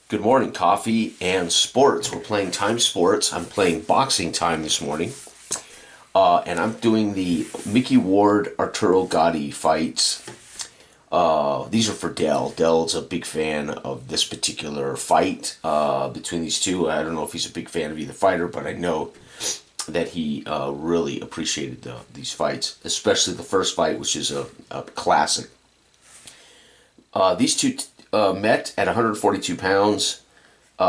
Good morning, coffee and sports. We're playing time sports. I'm playing boxing time this morning. And I'm doing the Micky Ward Arturo Gatti fights. These are for Dell. Dell's a big fan of this particular fight between these two. I don't know if he's a big fan of either fighter, but I know that he really appreciated these fights, especially the first fight, which is a classic. These two met at 142 pounds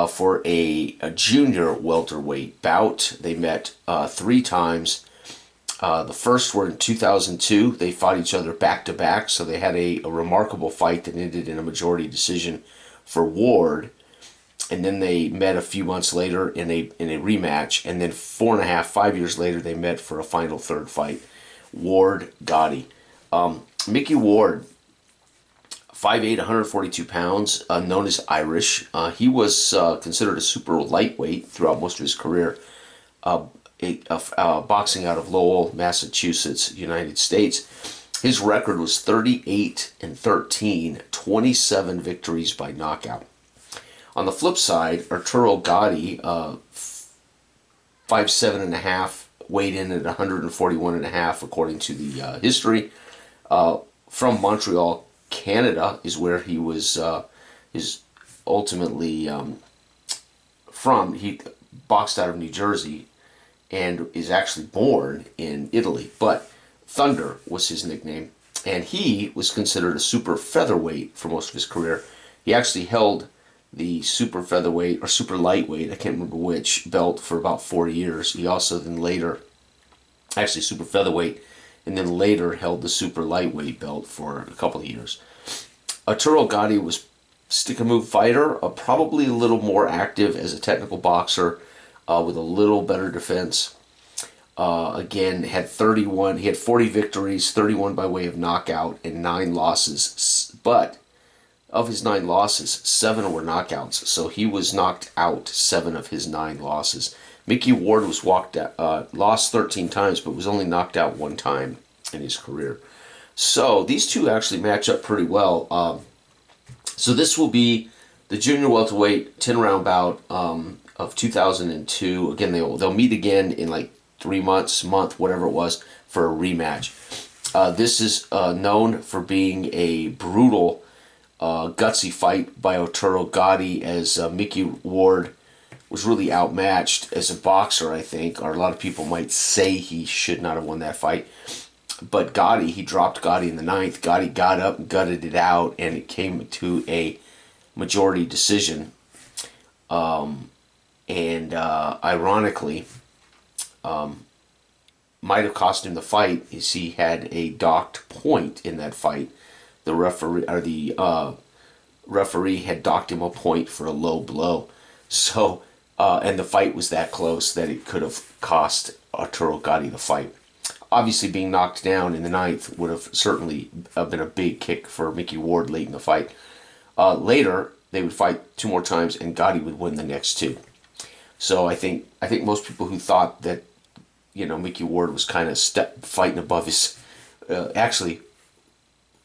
for a junior welterweight bout. They met three times. The first were in 2002. They fought each other back to back, so they had a remarkable fight that ended in a majority decision for Ward. And then they met a few months later in a rematch, and then 5 years later they met for a final third fight. Ward Gatti. Micky Ward, 5'8", 142 pounds, known as Irish. He was considered a super lightweight throughout most of his career, boxing out of Lowell, Massachusetts, United States. His record was 38-13, 27 victories by knockout. On the flip side, Arturo Gatti, 5'7.5", weighed in at 141.5 according to the history. From Montreal, Canada is where he was is ultimately from. He boxed out of New Jersey and is actually born in Italy, but Thunder was his nickname, and he was considered a super featherweight for most of his career. He actually held the super featherweight or super lightweight, I can't remember which, belt for about 4 years. He also then later, actually super featherweight, and then later held the super lightweight belt for a couple of years. Arturo Gatti was stick-and-move fighter, probably a little more active as a technical boxer, with a little better defense. Again, he had 40 victories, 31 by way of knockout, and 9 losses. But of his 9 losses, 7 were knockouts, so he was knocked out 7 of his 9 losses. Micky Ward was lost 13 times, but was only knocked out 1 time in his career. So these two actually match up pretty well. So this will be the junior welterweight 10-round bout of 2002. Again, they'll meet again in like 3 months, whatever it was, for a rematch. This is known for being a brutal, gutsy fight by Arturo Gatti, as Micky Ward was really outmatched as a boxer, I think, or a lot of people might say he should not have won that fight. But Gatti, he dropped Gatti in the 9th. Gatti got up and gutted it out, and it came to a majority decision. Ironically, might have cost him the fight, is he had a docked point in that fight. The referee had docked him a point for a low blow. So, and the fight was that close that it could have cost Arturo Gatti the fight. Obviously, being knocked down in the 9th would have certainly been a big kick for Micky Ward late in the fight. Later, they would fight 2 more times, and Gatti would win the next 2. So I think most people who thought that, Micky Ward was kind of fighting above his, actually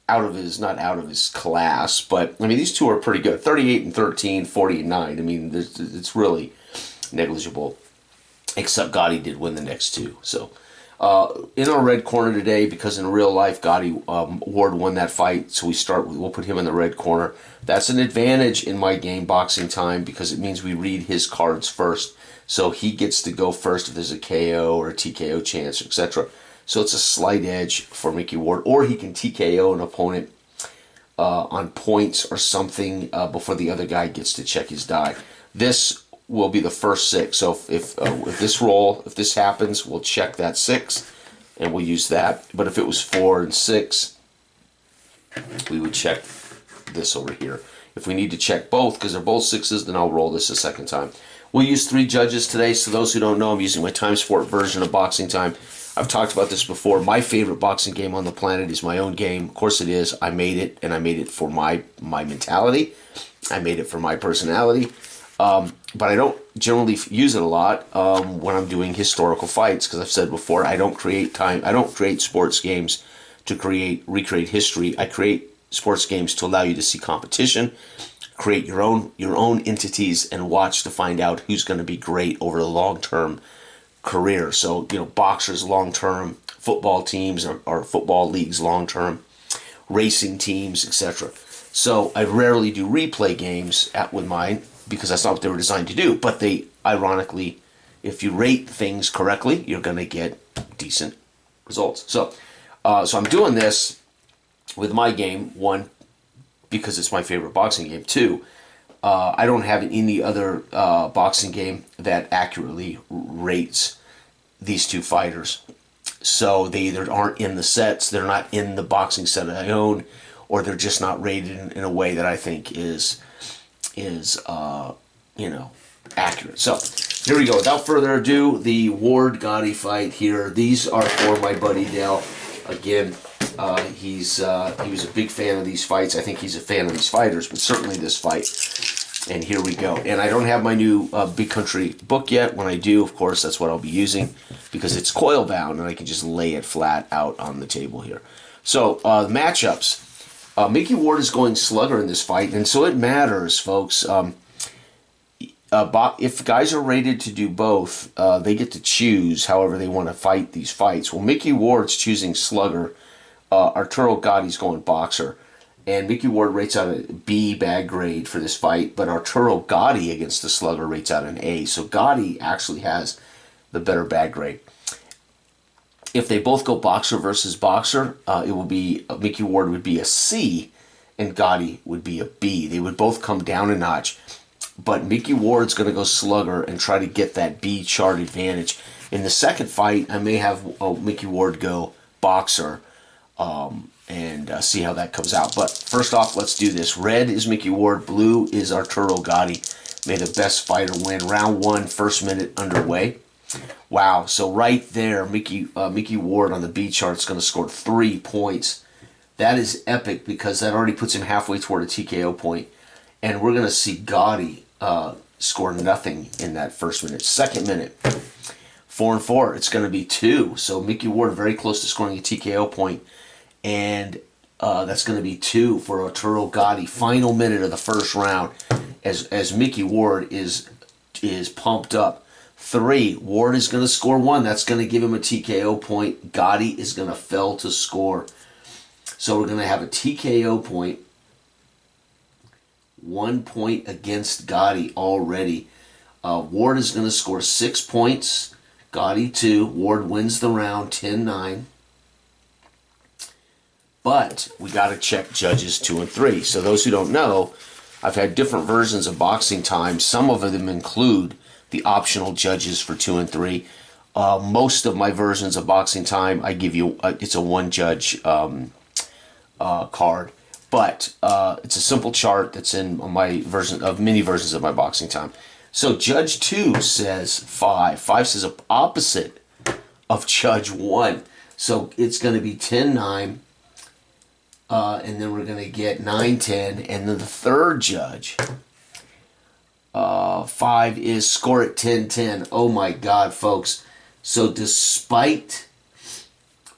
not out of his class, but I mean these two are pretty good. 38-13, 40-9. I mean, it's really negligible. Except Gatti did win the next 2. So. In our red corner today, because in real life Gatti Ward won that fight, so we'll put him in the red corner. That's an advantage in my game, boxing time, because it means we read his cards first, so he gets to go first if there's a KO or a TKO chance, etc. So it's a slight edge for Micky Ward, or he can TKO an opponent on points or something before the other guy gets to check his die. This will be the first 6. So if this happens, we'll check that 6, and we'll use that. But if it was 4 and 6, we would check this over here. If we need to check both, because they're both 6s, then I'll roll this a second time. We'll use 3 judges today. So those who don't know, I'm using my Time Sport version of Boxing Time. I've talked about this before. My favorite boxing game on the planet is my own game. Of course it is. I made it, and I made it for my mentality. I made it for my personality. But I don't generally use it a lot when I'm doing historical fights, because I've said before, I don't create sports games to recreate history. I create sports games to allow you to see competition, create your own entities and watch to find out who's going to be great over the long-term career. So, boxers long-term, football teams or football leagues long-term, racing teams, etc. So I rarely do replay games with mine because that's not what they were designed to do. But they, ironically, if you rate things correctly, you're going to get decent results. So I'm doing this with my game, one, because it's my favorite boxing game. Two, I don't have any other boxing game that accurately rates these two fighters. So they either aren't in the sets, they're not in the boxing set I own, or they're just not rated in a way that I think is accurate. So here we go. Without further ado, the Ward Gatti fight here. These are for my buddy Dale. Again, he was a big fan of these fights. I think he's a fan of these fighters, but certainly this fight. And here we go. And I don't have my new Big Country book yet. When I do, of course, that's what I'll be using because it's coil bound and I can just lay it flat out on the table here. So matchups. Micky Ward is going slugger in this fight, and so it matters, folks. If guys are rated to do both, they get to choose however they want to fight these fights. Well, Micky Ward's choosing slugger. Arturo Gatti's going boxer. And Micky Ward rates out a B bad grade for this fight, but Arturo Gatti against the slugger rates out an A. So Gatti actually has the better bad grade. If they both go boxer versus boxer, it will be Micky Ward would be a C, and Gatti would be a B. They would both come down a notch, but Micky Ward's going to go slugger and try to get that B chart advantage. In the second fight, I may have Micky Ward go boxer. And see how that comes out. But first off, let's do this. Red is Micky Ward. Blue is Arturo Gatti. May the best fighter win. Round 1, first minute underway. Wow. So right there, Micky Ward on the B chart is going to score 3 points. That is epic because that already puts him halfway toward a TKO point. And we're going to see Gatti score nothing in that first minute. Second minute, 4-4. It's going to be 2. So Micky Ward very close to scoring a TKO point. And that's going to be 2 for Arturo Gatti. Final minute of the first round as Micky Ward is pumped up. 3, Ward is going to score 1. That's going to give him a TKO point. Gatti is going to fail to score. So we're going to have a TKO point. 1 point against Gatti already. Ward is going to score 6 points. Gatti 2. Ward wins the round 10-9. But we got to check judges 2 and 3. So those who don't know, I've had different versions of Boxing Time. Some of them include the optional judges for 2 and 3. Most of my versions of Boxing Time, I give you, it's a 1-judge card. But it's a simple chart that's in my version of many versions of my Boxing Time. So Judge 2 says 5. 5 says opposite of Judge 1. So it's going to be 10-9. And then we're going to get 9-10. And then the third judge, 5 is score it 10-10. Oh my God, folks. So despite,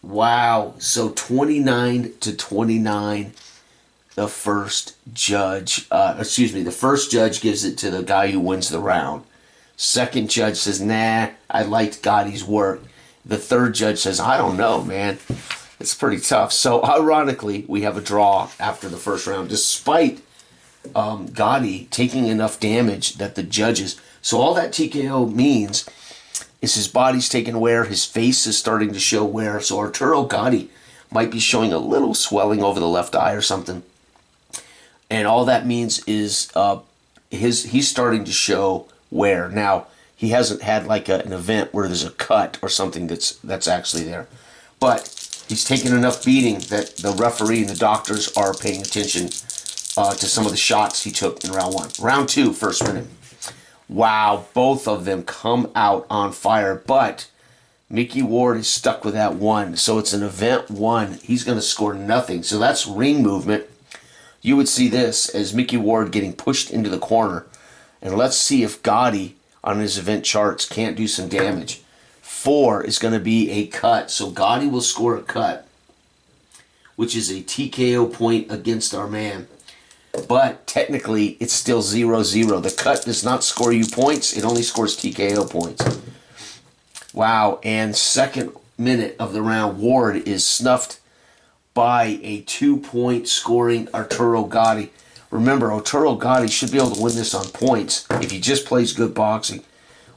wow, so 29-29, the first judge, the first judge gives it to the guy who wins the round. Second judge says, nah, I liked Gatti's work. The third judge says, I don't know, man. It's pretty tough. So, ironically, we have a draw after the first round, despite Gatti taking enough damage that the judges... So, all that TKO means is his body's taking wear, his face is starting to show wear. So, Arturo Gatti might be showing a little swelling over the left eye or something. And all that means is he's starting to show wear. Now, he hasn't had like an event where there's a cut or something that's actually there. But... he's taken enough beating that the referee and the doctors are paying attention to some of the shots he took in round 1. Round 2, first minute. Wow, both of them come out on fire, but Micky Ward is stuck with that 1. So it's an event 1. He's going to score nothing. So that's ring movement. You would see this as Micky Ward getting pushed into the corner. And let's see if Gatti on his event charts can't do some damage. 4 is going to be a cut. So Gatti will score a cut, which is a TKO point against our man. But technically, it's still 0-0. The cut does not score you points. It only scores TKO points. Wow, and second minute of the round, Ward is snuffed by a 2-point scoring Arturo Gatti. Remember, Arturo Gatti should be able to win this on points if he just plays good boxing.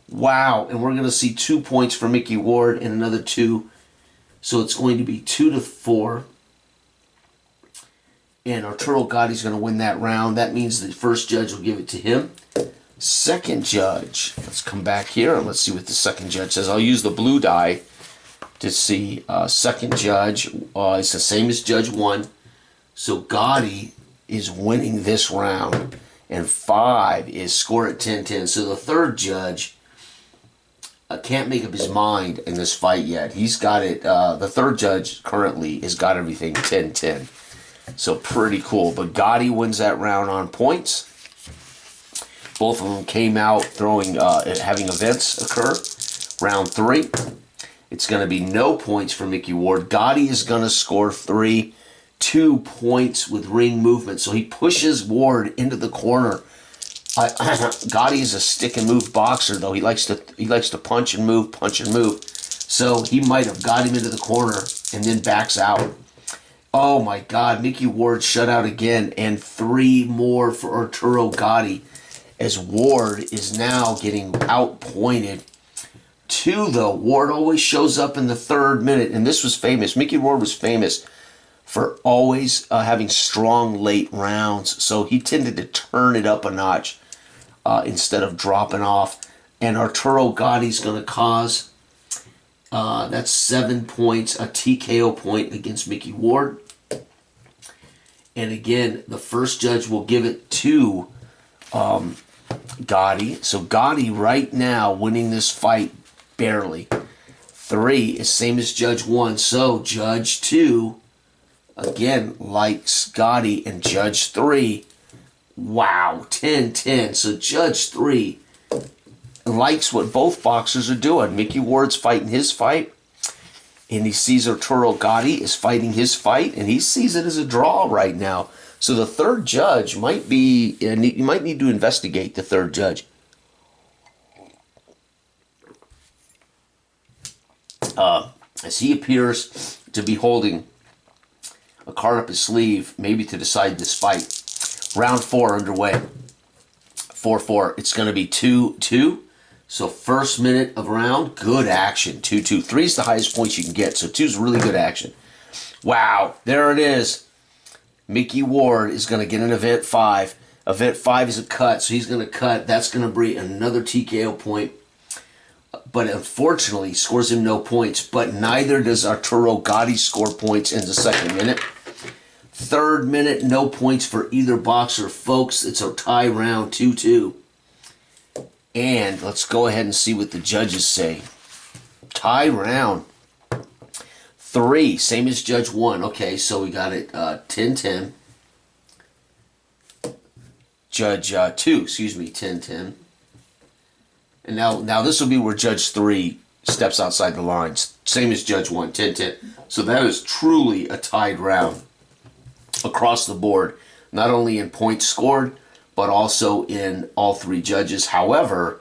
Wow, and we're going to see 2 points for Micky Ward and another 2. So it's going to be 2-4. And Arturo Gatti's going to win that round. That means the first judge will give it to him. Second judge. Let's come back here and let's see what the second judge says. I'll use the blue die to see. Second judge is the same as Judge 1. So Gatti is winning this round. And 5 is score at 10-10. So the third judge can't make up his mind in this fight yet. He's got it. The third judge currently has got everything 10-10. So pretty cool. But Gatti wins that round on points. Both of them came out throwing, having events occur. Round 3. It's going to be no points for Micky Ward. Gatti is going to score 3, 2 points with ring movement. So he pushes Ward into the corner. Gatti is a stick and move boxer, though. He likes to punch and move, punch and move. So he might have got him into the corner and then backs out. Oh my God, Micky Ward shut out again, and 3 more for Arturo Gatti, as Ward is now getting outpointed. 2, though. Ward always shows up in the 3rd minute, and this was famous. Micky Ward was famous for always having strong late rounds, so he tended to turn it up a notch instead of dropping off. And Arturo Gatti's going to cause, that's 7 points, a TKO point against Micky Ward. And again, the first judge will give it to Gatti. So Gatti right now winning this fight barely. 3 is same as Judge 1. So Judge 2, again, likes Gatti. And Judge 3, wow, 10-10. So Judge 3 likes what both boxers are doing. Micky Ward's fighting his fight, and he sees Arturo Gatti is fighting his fight, and he sees it as a draw right now. So the third judge might be, you might need to investigate the third judge. As he appears to be holding a card up his sleeve, maybe to decide this fight. Round 4 underway. 4-4. It's going to be 2-2. So first minute of round, good action. 2-2. 3 is the highest points you can get. So 2 is really good action. Wow, there it is. Micky Ward is going to get an event 5. Event 5 is a cut, so he's going to cut. That's going to bring another TKO point. But unfortunately, scores him no points. But neither does Arturo Gatti score points in the second minute. Third minute, no points for either boxer. Folks, it's a tie round, 2-2. And let's go ahead and see what the judges say. Tie round. 3, same as Judge 1. Okay, so we got it 10-10. Judge 2, excuse me, 10-10. And now this will be where Judge 3 steps outside the lines. Same as Judge 1, 10-10. So that is truly a tied round across the board. Not only in points scored, but also in all 3 judges. However,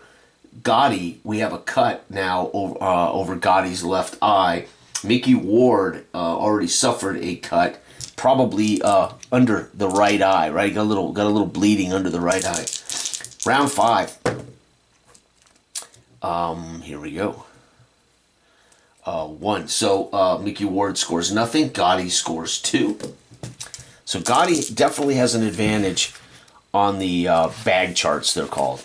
Gatti, we have a cut now over Gatti's left eye. Micky Ward already suffered a cut, probably under the right eye, right? Got a little bleeding under the right eye. Round 5. Here we go. 1. So Micky Ward scores nothing. Gatti scores 2. So Gatti definitely has an advantage on the bag charts, they're called.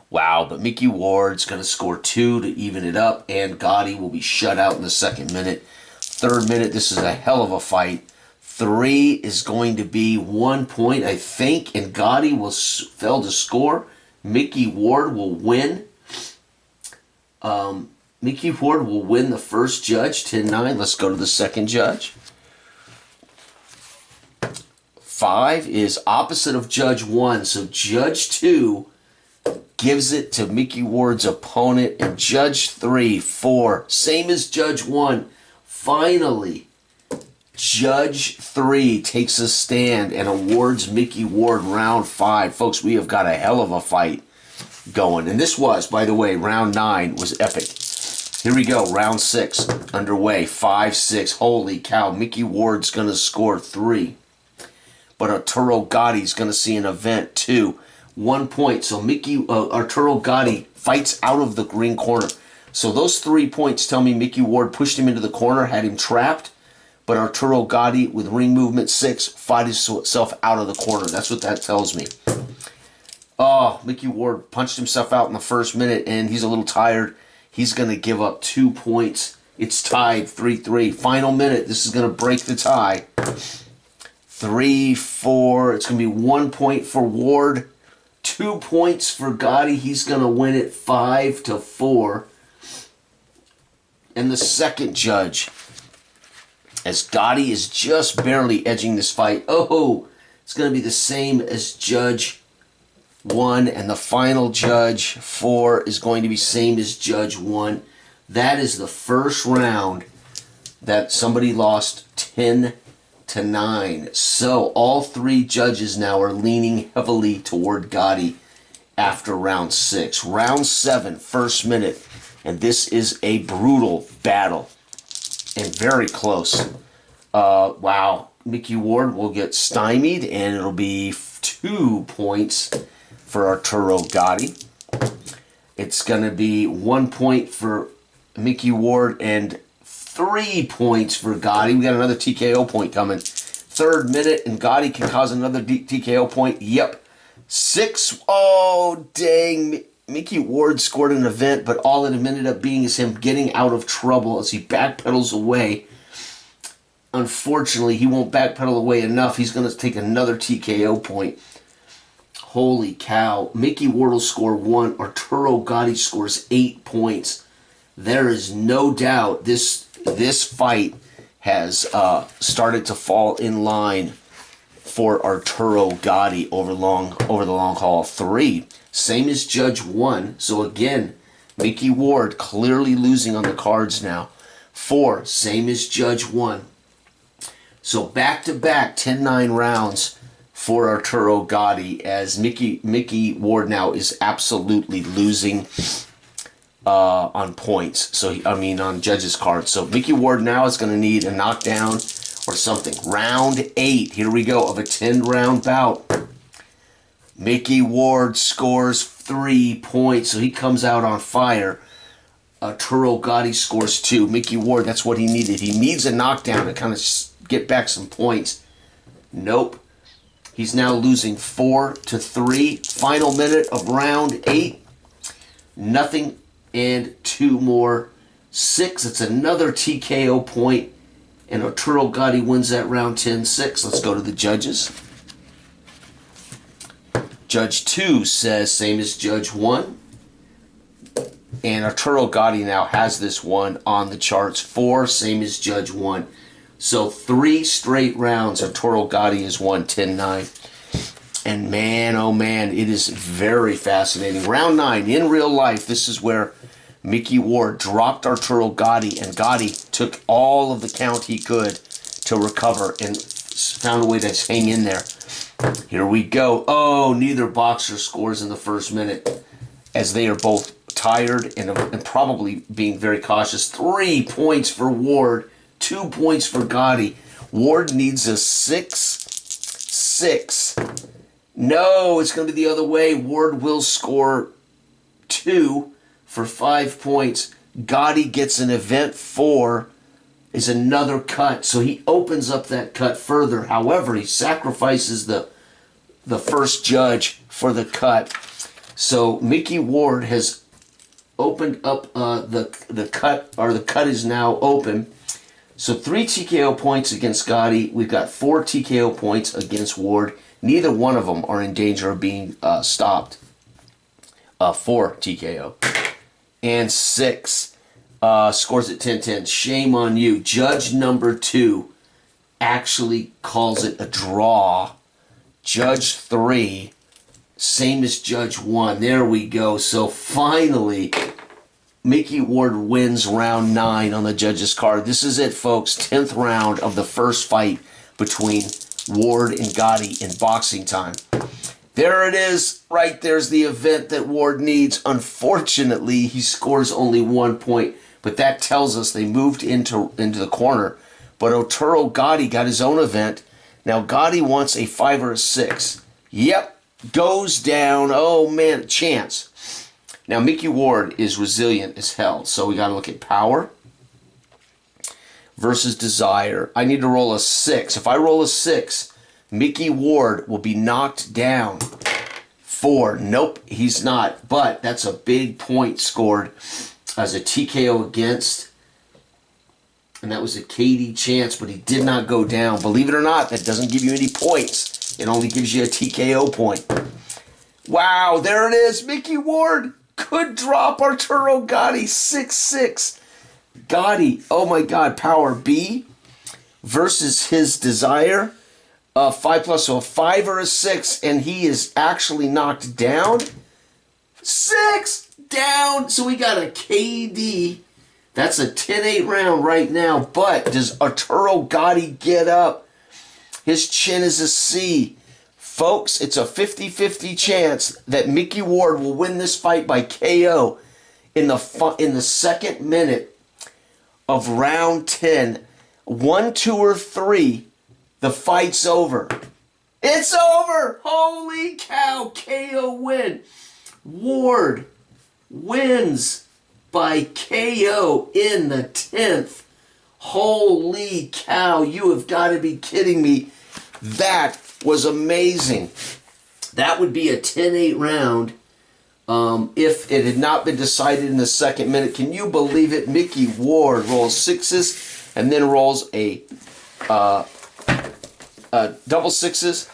Wow, but Micky Ward's going to score 2 to even it up, and Gatti will be shut out in the second minute. Third minute, this is a hell of a fight. 3 is going to be 1 point, I think, and Gatti will fail to score. Micky Ward will win. Micky Ward will win the first judge, 10-9. Let's go to the second judge. 5 is opposite of Judge 1, so Judge 2 gives it to Micky Ward's opponent, and Judge 3, 4, same as Judge 1. Finally, Judge 3 takes a stand and awards Micky Ward round 5. Folks, we have got a hell of a fight going. And this was, by the way, round 9 was epic. Here we go, round 6 underway. 5-6. Holy cow, Micky Ward's going to score 3. But Arturo Gatti's going to see an event 2. 1 point. So Arturo Gatti fights out of the green corner. So those 3 points tell me Micky Ward pushed him into the corner, had him trapped. But Arturo Gatti, with ring movement 6, fought himself out of the corner. That's what that tells me. Oh, Micky Ward punched himself out in the first minute, and he's a little tired. He's going to give up 2 points. It's tied 3-3. Final minute. This is going to break the tie. 3-4. It's going to be 1 point for Ward. 2 points for Gatti. He's going to win it 5-4. And the second judge, as Gatti is just barely edging this fight. Oh, it's going to be the same as Judge 1. And the final Judge 4 is going to be same as Judge 1. That is the first round that somebody lost 10-9. So all 3 judges now are leaning heavily toward Gatti after round 6. Round 7, first minute. And this is a brutal battle. And very close. Wow. Micky Ward will get stymied, and it'll be 2 points for Arturo Gatti. It's going to be 1 point for Micky Ward and 3 points for Gatti. We got another TKO point coming. 3rd minute, and Gatti can cause another TKO point. Yep. 6. Oh, dang. Micky Ward scored an event, but all it ended up being is him getting out of trouble as he backpedals away. Unfortunately, he won't backpedal away enough. He's going to take another TKO point. Holy cow. Micky Ward will score 1. Arturo Gatti scores 8 points. There is no doubt this fight has started to fall in line for Arturo Gatti over the long haul. 3. Same as Judge 1. So again, Micky Ward clearly losing on the cards now. 4. Same as Judge 1. So back-to-back 10-9 rounds for Arturo Gatti, as Micky Ward now is absolutely losing on points. So on judges' cards. So Micky Ward now is going to need a knockdown or something. Round 8. Here we go of a 10-round bout. Micky Ward scores 3 points, so he comes out on fire. Arturo Gatti scores 2. Micky Ward, that's what he needed. He needs a knockdown to kind of get back some points. Nope. He's now losing 4-3. Final minute of round 8. Nothing and 2 more. 6. It's another TKO point, and Arturo Gatti wins that round 10-6. Let's go to the judges. Judge 2 says same as Judge 1. And Arturo Gatti now has this one on the charts. 4, same as Judge 1. So 3 straight rounds, Arturo Gatti has won 10-9. And man, oh man, it is very fascinating. Round 9, in real life, this is where Micky Ward dropped Arturo Gatti, and Gatti took all of the count he could to recover and found a way to hang in there. Here we go. Oh, neither boxer scores in the first minute, as they are both tired and probably being very cautious. 3 points for Ward, 2 points for Gatti. Ward needs a 6-6. No, it's going to be the other way. Ward will score 2 for 5 points. Gatti gets an event 4, is another cut. So he opens up that cut further. However, he sacrifices the first judge for the cut. So Micky Ward has opened up the cut, or the cut is now open. So 3 TKO points against Gatti. We've got 4 TKO points against Ward. Neither one of them are in danger of being stopped. 4 TKO. And 6 scores at 10-10. Shame on you. Judge number 2 actually calls it a draw. Judge 3, same as Judge 1. There we go. So finally, Micky Ward wins round 9 on the judges card. This is it, folks. 10th round of the first fight between Ward and Gatti in boxing time. There it is. Right there's the event that Ward needs. Unfortunately, he scores only 1 point, but that tells us they moved into the corner. But Arturo Gatti got his own event. Now Gatti wants a 5 or a 6. Yep, goes down. Oh man, chance. Now, Micky Ward is resilient as hell, so we got to look at power versus desire. I need to roll a 6. If I roll a 6, Micky Ward will be knocked down. 4. Nope, he's not. But that's a big point scored as a TKO against. And that was a KD chance, but he did not go down. Believe it or not, that doesn't give you any points. It only gives you a TKO point. Wow, there it is. Micky Ward could drop Arturo Gatti 6-6. Gatti, oh my God, power B versus his desire. 5+, so a 5 or a 6, and he is actually knocked down. 6 down, so we got a KD. That's a 10-8 round right now, but does Arturo Gatti get up? His chin is a C. Folks, it's a 50-50 chance that Micky Ward will win this fight by KO in the second minute of round 10. 1, 2, or 3, the fight's over. It's over! Holy cow, KO win. Ward wins by KO in the 10th. Holy cow, you have got to be kidding me. That was amazing. That would be a 10-8 round if it had not been decided in the second minute. Can you believe it? Micky Ward rolls 6s and then rolls a double 6s,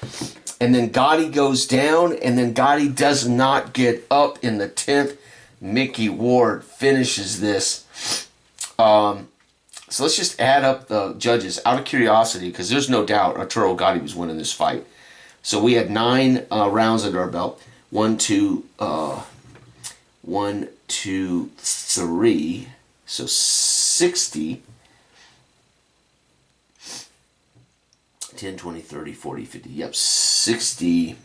and then Gatti goes down, and then Gatti does not get up in the 10th. Micky Ward finishes this. So let's just add up the judges out of curiosity, because there's no doubt Arturo Gatti was winning this fight. So we had 9 rounds under our belt. 1, 2, 3. So 60. 10, 20, 30, 40, 50. Yep, 60.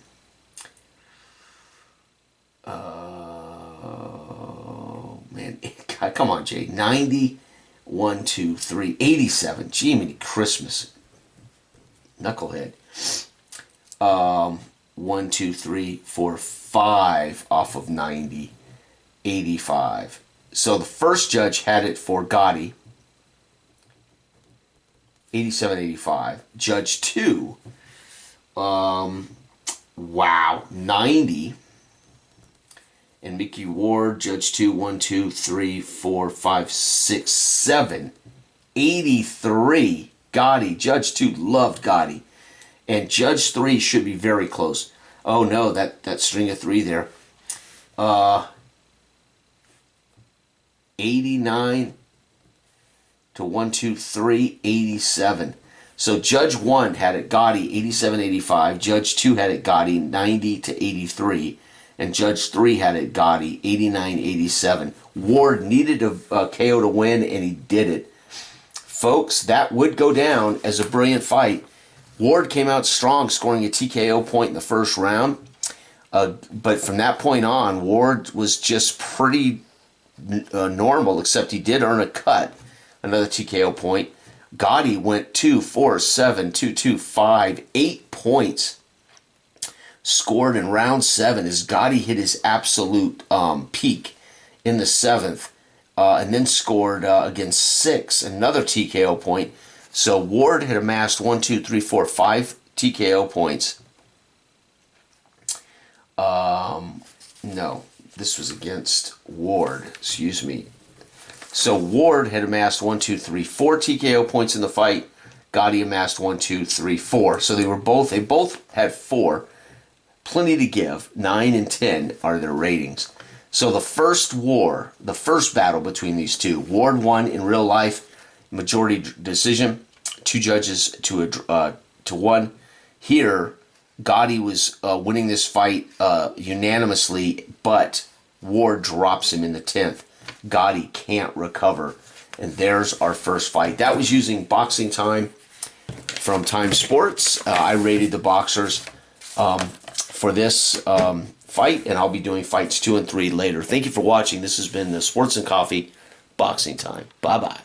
Man, God, come on, Jay. 90. 1, 2, 3, 87. Jiminy Christmas. Knucklehead. 1, 2, 3, 4, 5 off of 90. 85. So the first judge had it for Gatti. 87, 85. Judge 2. Wow. 90. And Micky Ward, Judge 2, 1, 2, 3, 4, 5, 6, 7. 83. Gatti. Judge 2 loved Gatti. And Judge 3 should be very close. Oh no, that string of 3 there. 89 to 1, 2, 3, 87. So Judge 1 had it Gatti 87, 85. Judge 2 had it Gatti 90 to 83. And Judge 3 had it Gatti 89, 87. Ward needed a KO to win, and he did it. Folks, that would go down as a brilliant fight. Ward came out strong, scoring a TKO point in the first round. But from that point on, Ward was just pretty normal, except he did earn a cut, another TKO point. Gatti went 2, 4, 7, 2, 2, 5, 8 points. Scored in round 7 as Gatti hit his absolute peak in the 7th, and then scored against 6, another TKO point. So Ward had amassed 1, 2, 3, 4, 5 TKO points. No, this was against Ward, excuse me. So Ward had amassed 1, 2, 3, 4 TKO points in the fight. Gatti amassed 1, 2, 3, 4. So they both had 4. Plenty to give. 9 and 10 are their ratings. So the first battle between these two, Ward won in real life, majority decision, 2 judges to 1. Here, Gatti was winning this fight unanimously, but Ward drops him in the 10th. Gatti can't recover. And there's our first fight. That was using Boxing Time from Time Sports. I rated the boxers for this fight, and I'll be doing fights 2 and 3 later. Thank you for watching. This has been the Sports and Coffee Boxing Time. Bye-bye.